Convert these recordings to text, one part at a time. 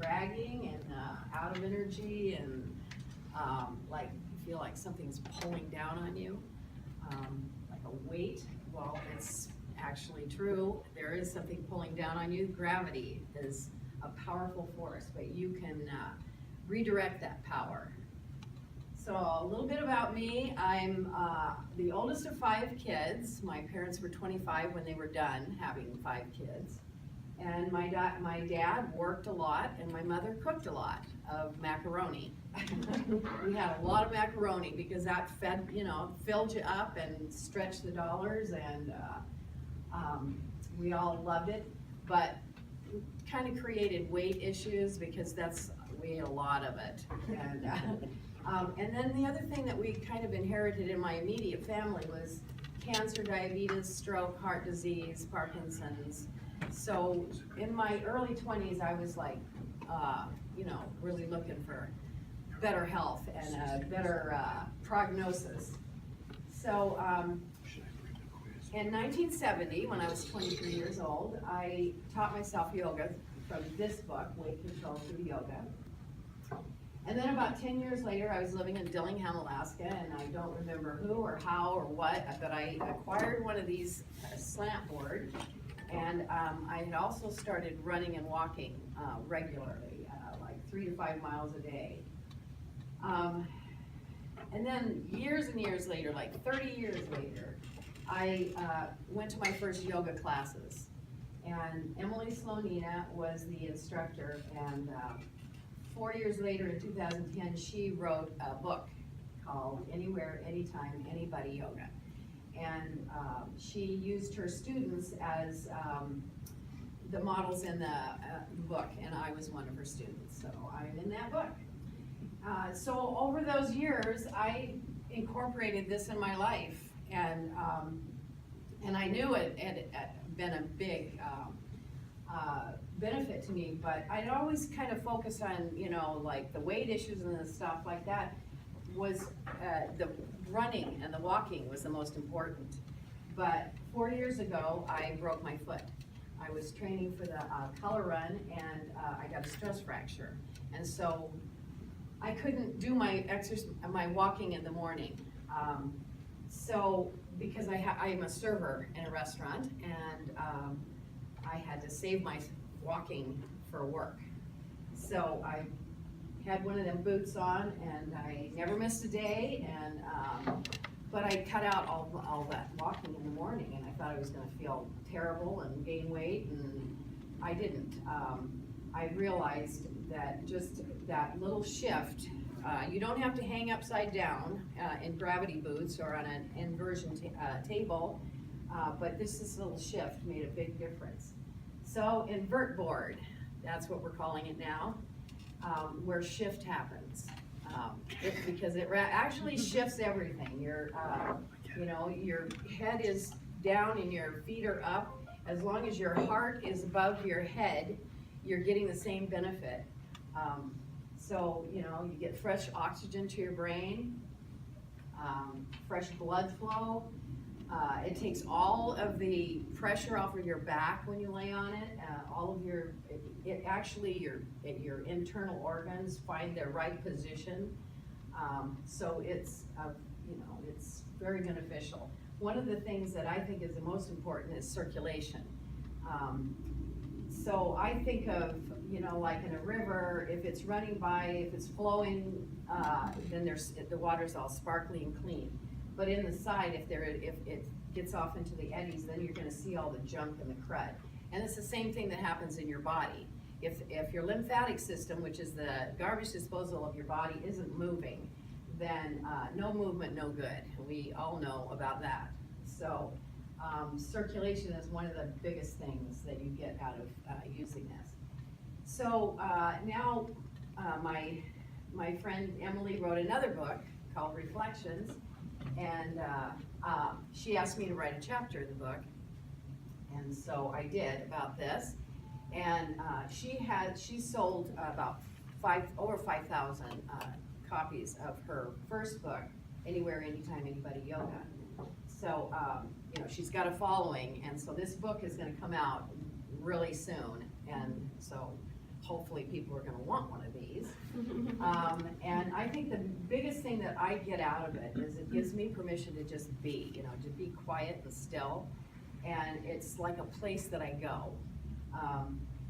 dragging and out of energy and like you feel like something's pulling down on you, like a weight. Well, it's actually true. There is something pulling down on you. Gravity is a powerful force, but you can redirect that power. So a little bit about me. I'm the oldest of 5 kids. My parents were 25 when they were done having 5 kids. And my dad worked a lot, and my mother cooked a lot of macaroni. We had a lot of macaroni because that fed, filled you up and stretched the dollars, and we all loved it. But kind of created weight issues because we ate a lot of it. And then the other thing that we kind of inherited in my immediate family was cancer, diabetes, stroke, heart disease, Parkinson's. So in my early 20s, I was like, really looking for better health and a better prognosis. So in 1970, when I was 23 years old, I taught myself yoga from this book, Weight Control Through Yoga. And then about 10 years later, I was living in Dillingham, Alaska, and I don't remember who or how or what, but I acquired one of these slant boards, and I had also started running and walking regularly, like 3 to 5 miles a day. And then years and years later, like 30 years later, I went to my first yoga classes, and Emily Slonina was the instructor, and 4 years later, in 2010, she wrote a book called Anywhere, Anytime, Anybody Yoga. And she used her students as the models in the book, and I was one of her students, so I'm in that book. So over those years, I incorporated this in my life, and I knew it had been a big benefit to me, but I'd always kind of focused on, like the weight issues and the stuff like that. Was the running and the walking was the most important. But 4 years ago, I broke my foot. I was training for the color run, and I got a stress fracture. And so I couldn't do my walking in the morning. So because I'm a server in a restaurant, and I had to save my walking for work. So I had one of them boots on, and I never missed a day, and but I cut out all that walking in the morning, and I thought I was going to feel terrible and gain weight, and I didn't. I realized that just that little shift, you don't have to hang upside down in gravity boots or on an inversion table, but this little shift made a big difference. So Invert board, that's what we're calling it now. Where shift happens, because it actually shifts everything. Your head is down and your feet are up. As long as your heart is above your head, you're getting the same benefit. So you get fresh oxygen to your brain, fresh blood flow. It takes all of the pressure off of your back when you lay on it. All of your internal organs find their right position. So it's very beneficial. One of the things that I think is the most important is circulation. So I think of like in a river, if it's running by, if it's flowing, then the water's all sparkly and clean. But in the side, if it gets off into the eddies, then you're going to see all the junk and the crud. And it's the same thing that happens in your body. If your lymphatic system, which is the garbage disposal of your body, isn't moving, then no movement, no good. We all know about that. So circulation is one of the biggest things that you get out of using this. So now my friend Emily wrote another book called Reflections, and she asked me to write a chapter in the book, and so I did about this. And she sold about over 5,000 copies of her first book, Anywhere, Anytime, Anybody Yoga. So she's got a following, and so this book is going to come out really soon, and so hopefully people are gonna want one of these. And I think the biggest thing that I get out of it is it gives me permission to just be, you know, to be quiet and still. And it's like a place that I go.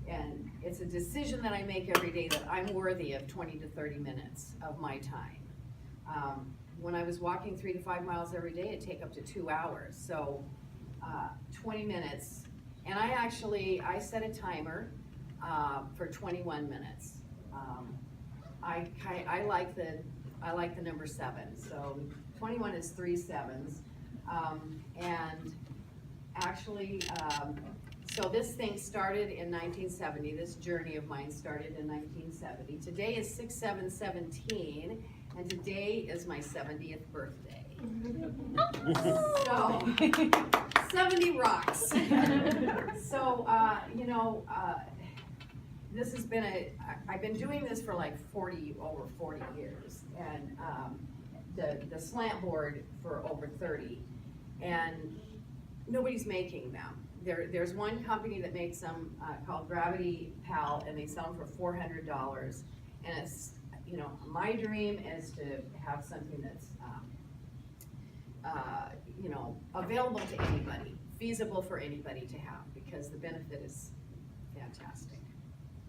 And it's a decision that I make every day that I'm worthy of 20 to 30 minutes of my time. When I was walking 3 to 5 miles every day, it'd take up to 2 hours. So 20 minutes. And I set a timer for 21 minutes. I like the number 7. So 21 is 3 sevens. And actually, so this thing started in 1970. This journey of mine started in 1970. Today is 6/7/17, and today is my 70th birthday. So 70 rocks. So this has been I've been doing this for like over 40 years, and the slant board for over 30, and nobody's making them. There's one company that makes them called Gravity Pal, and they sell them for $400. And it's, my dream is to have something that's, available to anybody, feasible for anybody to have, because the benefit is fantastic.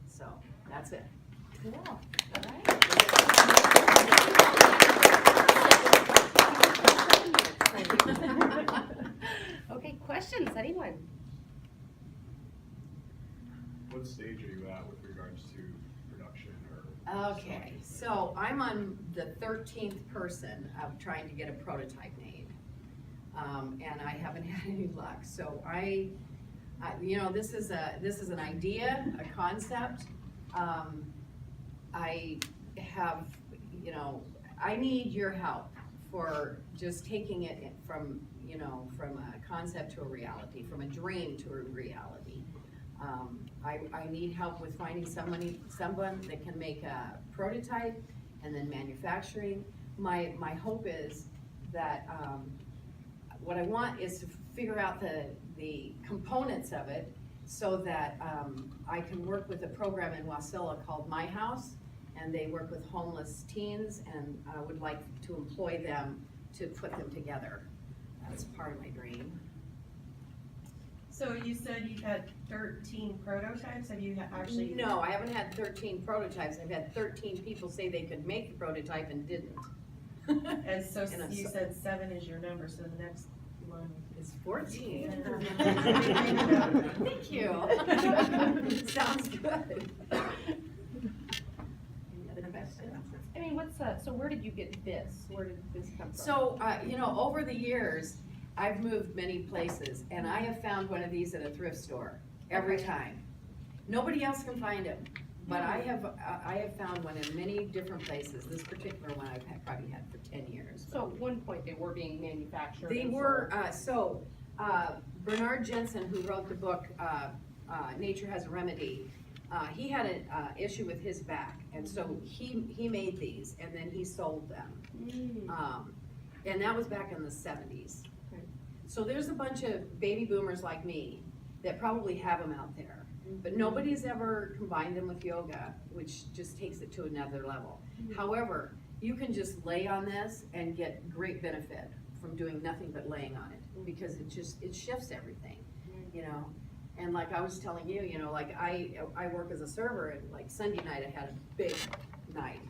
So that's it. Cool. All right. Okay, questions, anyone? What stage are you at with regards to production or? Okay, so I'm on the 13th person of trying to get a prototype made. And I haven't had any luck. So this is an idea, a concept. I have, I need your help for just taking it from a concept to a reality, from a dream to a reality. I need help with finding someone that can make a prototype and then manufacturing. My hope is that what I want is to figure out the components of it so that I can work with a program in Wasilla called My House, and they work with homeless teens, and I would like to employ them to put them together. That's part of my dream. So you said you've had 13 prototypes, have you actually? No, I haven't had 13 prototypes, I've had 13 people say they could make the prototype and didn't. And so And you said 7 is your number, so the next one. It's 14. Yeah. Thank you. Sounds good. Any other questions? I mean, so where did you get this? Where did this come from? So, over the years, I've moved many places, and I have found one of these at a thrift store every time. Nobody else can find them, but I have found one in many different places. This particular one I've probably had for 10 years. So at one point they were being manufactured. They were, Bernard Jensen, who wrote the book, Nature Has a Remedy, he had an issue with his back, and so he made these, and then he sold them. And that was back in the 70s. Okay. So there's a bunch of baby boomers like me that probably have them out there, but nobody's ever combined them with yoga, which just takes it to another level. However, you can just lay on this and get great benefit from doing nothing but laying on it, because it shifts everything, And like I was telling you, like I work as a server, and like Sunday night I had a big night,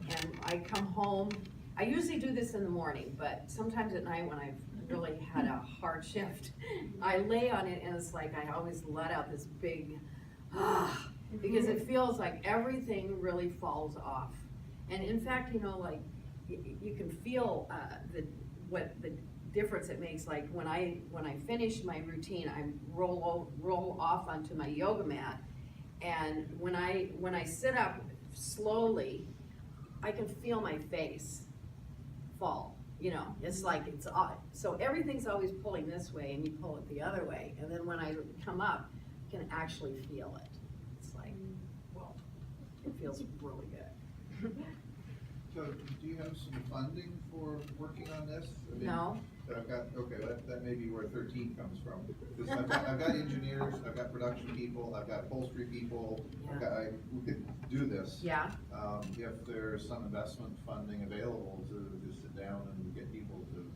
and I come home. I usually do this in the morning, but sometimes at night when I've really had a hard shift, I lay on it, and it's like I always let out this big because it feels like everything really falls off. And in fact, like you can feel what the difference it makes. Like when I finish my routine, I roll off onto my yoga mat, and when I sit up slowly, I can feel my face fall. It's like it's odd. So everything's always pulling this way, and you pull it the other way, and then when I come up, you can actually feel it. It's like, whoa, it feels really good. So, do you have some funding for working on this? No, I've got, okay, that may be where 13 comes from. 'Cause I've got engineers, I've got production people, I've got upholstery people, we could do this. Yeah, If there's some investment funding available to just sit down and get people to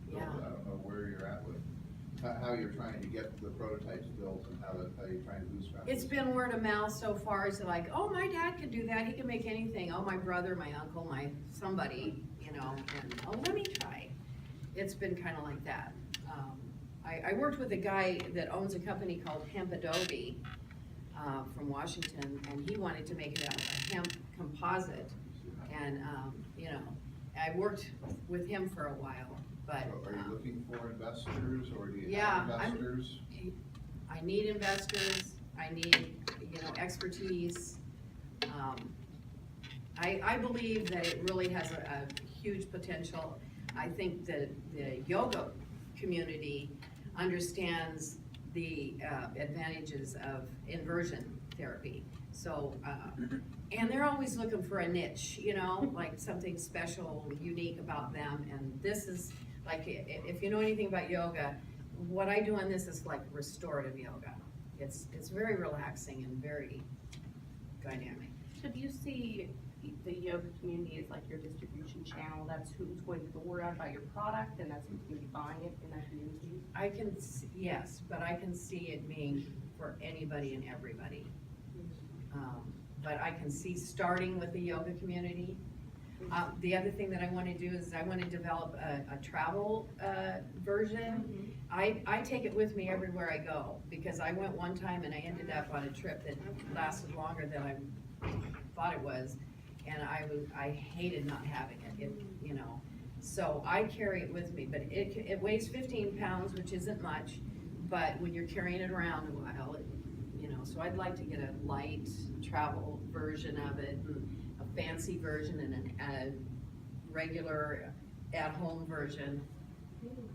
build Yeah. it. I don't know where you're at with, how you're trying to get the prototypes built and how you're trying to bootstrap. it's been word of mouth so far, it's like, oh, my dad could do that, he can make anything, oh, my brother, my uncle, my somebody, you know, and, oh, let me try. It's been kinda like that. I worked with a guy that owns a company called Hemp Adobe, from Washington, and he wanted to make it a hemp composite, and, you know, I worked with him for a while, but. So are you looking for investors, or do you Yeah, have investors? I need investors, I need, you know, expertise. I believe that it really has a huge potential. I think that the yoga community understands the advantages of inversion therapy. So, and they're always looking for a niche, you know, like something special, unique about them. And this is, like, if you know anything about yoga, what I do on this is like restorative yoga. It's very relaxing and very dynamic. So do you see the yoga community as like your distribution channel? That's who's going to get the word out about your product, and that's who's going to be buying it in that community? I can, yes, but I can see it being for anybody and everybody. But I can see starting with the yoga community. The other thing that I wanna do is I wanna develop a travel, version. I take it with me everywhere I go, because I went one time and I ended up on a trip that lasted longer than I thought it was, and I hated not having it, you know. So I carry it with me, but it weighs 15 pounds, which isn't much, but when you're carrying it around a while, you know, so I'd like to get a light travel version of it, and a fancy version, and a regular at-home version,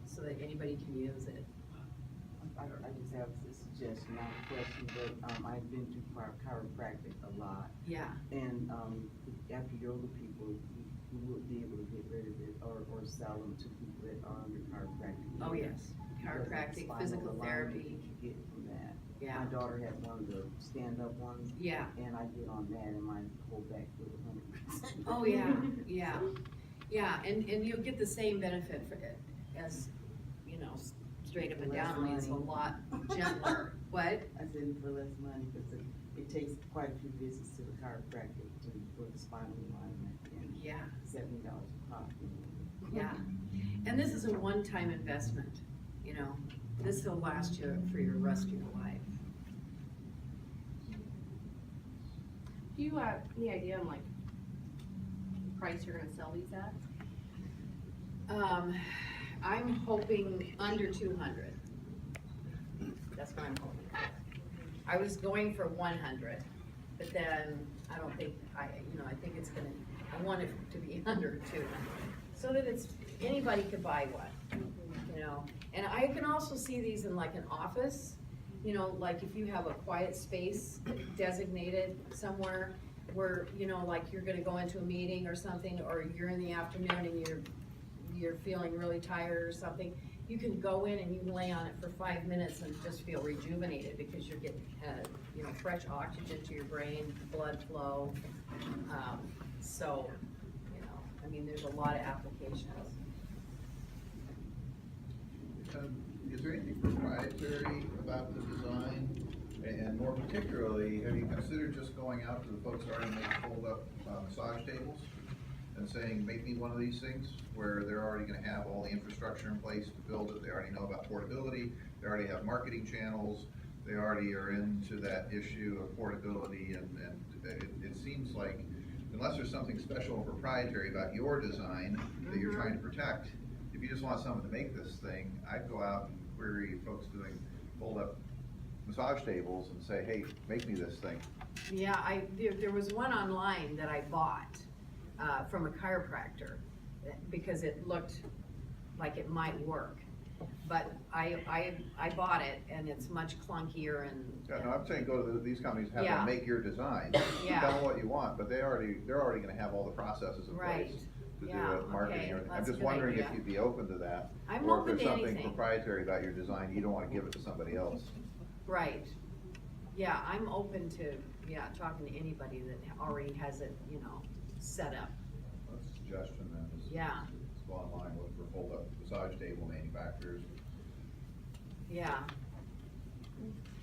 so that anybody can use it. I just have a suggestion, not a question, but, I've been to chiropractic a lot, Yeah, and, after yoga people, you would be able to get rid of it, or sell them to people that are under chiropractic. oh yes, Because of the chiropractic, spinal physical alignment therapy, that you get from that. yeah, My daughter had one of the stand-up ones, yeah, and I get on that, and my whole back was 100%. oh yeah, yeah, yeah, and you'll get the same benefit for it as, you know, straight up and Less down, only it's a money. lot gentler. What? I said for less money, because it takes quite a few visits to the chiropractic for the spinal alignment, and Yeah, $70 a pop. yeah, and this is a one-time investment, you know, this will last you for your rest of your life. Do you have any idea on like the price you're gonna sell these at? I'm hoping under 200. That's what I'm hoping for. I was going for 100, but then I don't think, I think it's gonna, I want it to be under 200, so that it's, anybody could buy one, you know? And I can also see these in like an office, you know, like if you have a quiet space designated somewhere where, you know, like you're gonna go into a meeting or something, or you're in the afternoon and you're feeling really tired or something, you can go in and you can lay on it for 5 minutes and just feel rejuvenated, because you're getting, you know, fresh oxygen to your brain, blood flow. So, you know, I mean, there's a lot of applications. Is there anything proprietary about the design? And more particularly, have you considered just going out to the folks that already make fold-up massage tables and saying, make me one of these things, where they're already gonna have all the infrastructure in place to build it, they already know about portability, they already have marketing channels, they already are into that issue of portability, and it seems like, unless there's something special and proprietary about your design that you're trying to protect, if you just want someone to make this thing, I'd go out and query folks doing fold-up massage tables and say, hey, make me this thing. Yeah, there was one online that I bought, from a chiropractor, because it looked like it might work. But I bought it, and it's much clunkier and. Yeah, no, I'm saying go to these companies, have Yeah. them make your design. Yeah. Tell them what you want, but they're already gonna have all the processes in Right, place. to do Yeah, a marketing. okay, or anything. I'm that's a just good wondering if idea. you'd be open to that. I'm Or open if to there's something anything. proprietary about your design, you don't wanna give it to somebody else. Right. Yeah, I'm open to, talking to anybody that already has it, set up. That's a suggestion then, is Yeah. is go online, look for fold-up massage table manufacturers. Yeah.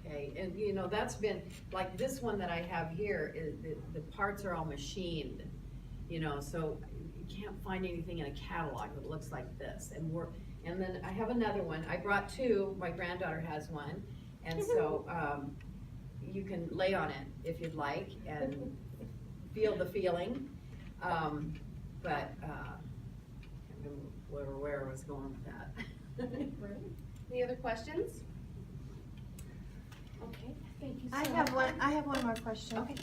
Okay, and that's been, like this one that I have here, is, the parts are all machined, so you can't find anything in a catalog that looks like this, and then I have another one, I brought two, my granddaughter has one, and so, you can lay on it if you'd like, and feel the feeling, but, I can't remember where I was going with that. Any other questions? Okay, thank you so I much. have one more question. Okay.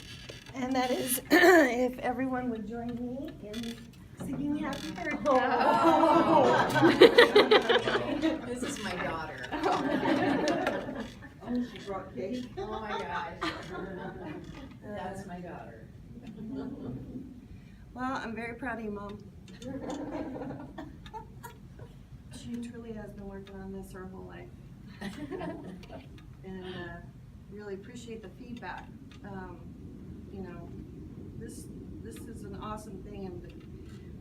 And that is, if everyone would join me in singing happy birthday. This is my daughter. Oh, she brought cake? Oh my gosh. That's my daughter. Well, I'm very proud of you, Mom. She truly has been working on this her whole life. And really appreciate the feedback. This is an awesome thing, and the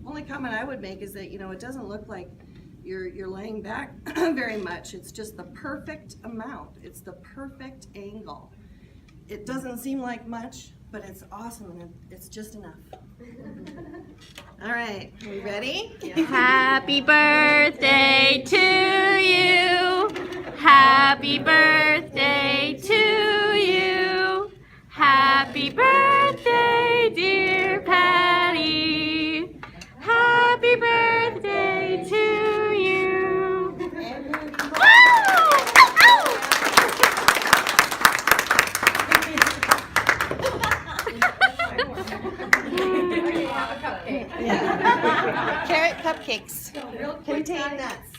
only comment I would make is that, it doesn't look like you're laying back very much. It's just the perfect amount. It's the perfect angle. It doesn't seem like much, but it's awesome, and it's just enough. All right, are we ready? Happy birthday to you. Happy birthday to you. Happy birthday, dear Patty. Happy birthday to you. Okay, have a cupcake. Yeah. Carrot cupcakes. Real quick, Contain guys, nuts.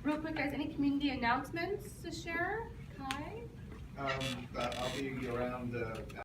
real quick, guys, any community announcements to share? Kai? I'll be around,